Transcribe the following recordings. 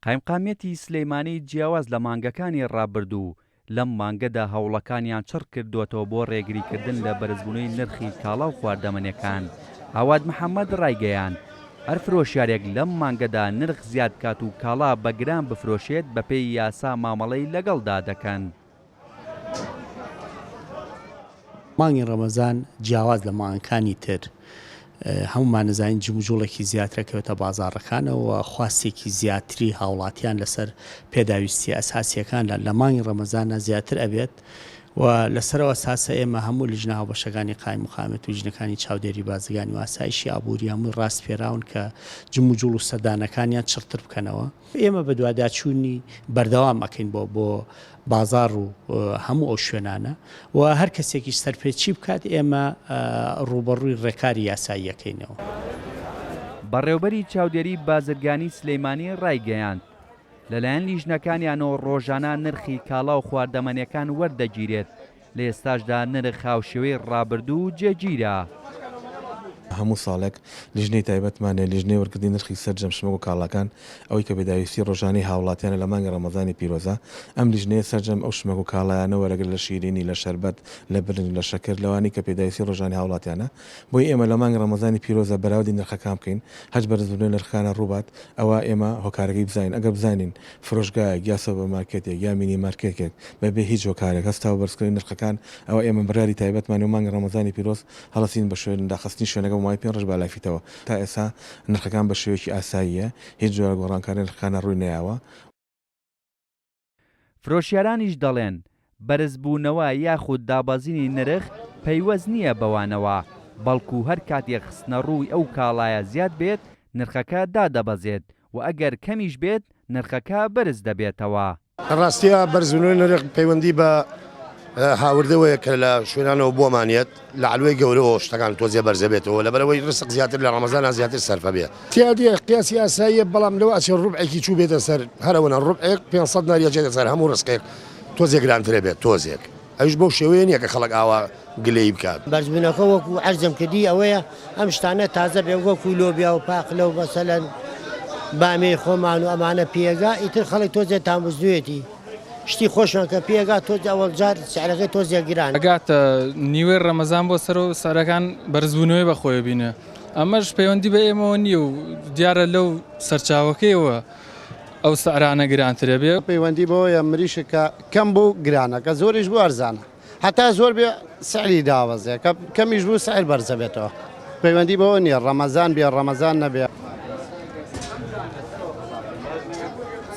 قایمقامێتی سلەیمانی جیاواز لە مانگەکانی ڕابردوو لەم مانگەدا هەوڵەکانیان چڕ کردووەتەوە بۆ ڕێگریکردن لە بەرزبوونەوەی نرخی کاڵا و خواردەمەنیەکان. ئاواد محەممەد ڕایگەیاند هەر فرۆشیارێک لەم مانگەدا نرخ زیاد کات و کاڵا بە گران بفرۆشێت بەپێی یاسا مامەڵەی لەگەڵدا دەکەن. مانگی ڕەمەزان جیاواز لە مانگەکانی تر هەمومان نزانین جموجوڵێکی زیاترەکەوێتە بازاڕەکانەوە خواستێکی زیاتری هاوڵاتیان لەسەر پێداویستی ئەساسیەکان لە مانگی ڕەمەزانە زیاتر ئەبێت و لەسەرەوە ساسە ئێمە هەموو لیژنە هاوبەشەکانی قایم مقامەت و ژنەکانی چاودێری بازرگانی و ئاسایشی ئابووری هەمووی ڕاستپێراون کە جموجوڵ و سەردانەکانیان چڕتر بکەنەوە. ئێمە بە دوواداچوونی بەردەوام ئەکەین بۆ بازار و هەموو ئەو شوێنانە و هەر کەسێکی سەرپێچی بکات ئێمە ڕوبەڕووی ڕێکاری یاسایی یەکەینەوە. بەڕێوەبەری چاودێری بازرگانی سلەیمانی ڕایگەیاند لەلایەن لیژنەکانیانەوە ڕۆژانە نرخی کاڵا و خواردەمەنیەکان وەردەگیرێت لە ئێستاشدا نرخ خاوشێوەی ڕابردوو جێگیرە. هەموو ساڵێک لیژنەی تایبەتمانێ لیژنەی وەرگردی نرخی سەرجەم شمەگ و کاڵاکان ئەوەی کە بێداویستی ڕۆژانەی هاوڵاتیانە لە مانگی ڕەمەزانی پیرۆزە ئەم لیژنەیە سەرجەم ئەو شمەگ و کاڵایانە وەرەگرت لە شیرینی لە شەربەت لە برنج لە شەکر لەوانی کە پێداویستی ڕۆژانی هاوڵاتیانە بۆی ئێمە لە مانگی ڕەمەزانی پیرۆزە بەراوردی نرخەکان بکەین هەج بەرزبوونەوەی نرخەکانە ڕووبات ئەوە ئێمە هۆکارەکەی بزانین ئەگەر بزانین فرۆشگایەک یا سوپەرمارکێتێک یا مینی مارکێتێک بەبێ هیچ هۆکارێک هەستا و بەرزکردنی نرخەکان ئەوە ئێمە بڕیاری تایبەتمانی و مانگی ڕەمەزانی پیرۆز هەڵەسین بە شوێن داخستنی شوێنەکە و مای 5 ڕۆژ بەلایفیتەوە تا ئێستا نرخەکان بە شێوەیەکی ئاساییە هیچ جۆرە گۆڕانکاری نرخەکانە ڕووی نەیاوە. فرۆشیارانیش دەڵێن بەرزبوونەوە یاخود دابەزینی نرخ پەیوەست نییە بەوانەوە بەڵکو هەر کاتێک خستنە ڕووی ئەو کاڵایە زیاد بێت نرخەکە دادەبەزێت و ئەگەر کەمیش بێت نرخەکە بەرز دەبێتەوە. ڕاستیە بەرزبوونەوەی نرخ پەیوەندی بە هاوردەوەیە کە لە شوێنانەوە بۆمانێت لە علوەی گەورەوە شتەکان تۆزیە بەرزەبێتەوە لەبەرەوەی ڕسق زیاتر لە ڕەمەزانە زیاتر سەرفە بێت. تیادی قیاسی ئاساییە بەڵام لەوە ئەچێ ڕوبعێکی چوو بێتە سەر هەرەوەنە ڕوبعێک 500 ناریە جێتە سەر هەموو ڕسقێک تۆزێک گرانترێ بێت تۆزێک ئەوش بەو شێوەیە نییە کە خەڵک ئاوا گلەی بکات. بەرزبوونەکە وەکو عەرزم کردی ئەوەیە ئەم شتانە تازە بێ وەکو لۆبیا و پاقلە و مەسەلەن بامێ خۆمان و ئەمانە پێگا ئیتر خەڵک تۆزێ تاموزدوێتی شتی خۆشمان کە پێگا تۆز ئەوەڵ جار سعرەکەی تۆزێک گران ئەگاتە نیوەی ڕەمەزان بۆ سەر و سەرەکان بەرزبوونەوەی بەخۆی بینە ئەمەش پەیوەندی بە ئێمەوە نییە و دیارە لەو سەرچاوەکەیەوە ئەو سەعرانە گرانترە بێ پەیوەندی بەوەیە مریشەکە کەم بوو گرانە کە زۆریش بوو ئەرزانە هەتا زۆر بێ سعری داوەزێ کە کەمیش بوو سعر بەرزە بێتەوە پەیوەندی بەوە نییە ڕەمەزان بێ ڕەمەزان نەبێ.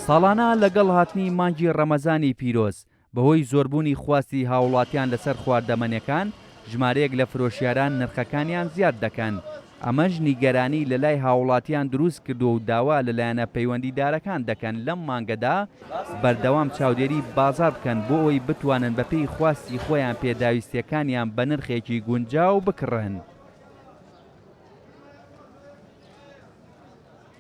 ساڵانە لەگەڵ هاتنی مانگی ڕەمەزانی پیرۆز بەهۆی زۆربوونی خواستی هاوڵاتیان لەسەر خواردەمەنیەکان ژمارەیەک لە فرۆشیاران نرخەکانیان زیاد دەکەن. ئەمەش نیگەرانی لە لای هاوڵاتیان دروست کردو و داوا لەلایەنە پەیوەندیدارەکان دەکەن لەم مانگەدا بەردەوام چاودێری بازار بکەن بۆ ئەوی بتوانن بەپێی خواستی خۆیان پێداویستیەکانیان بە نرخێکی گونجاو بکڕن.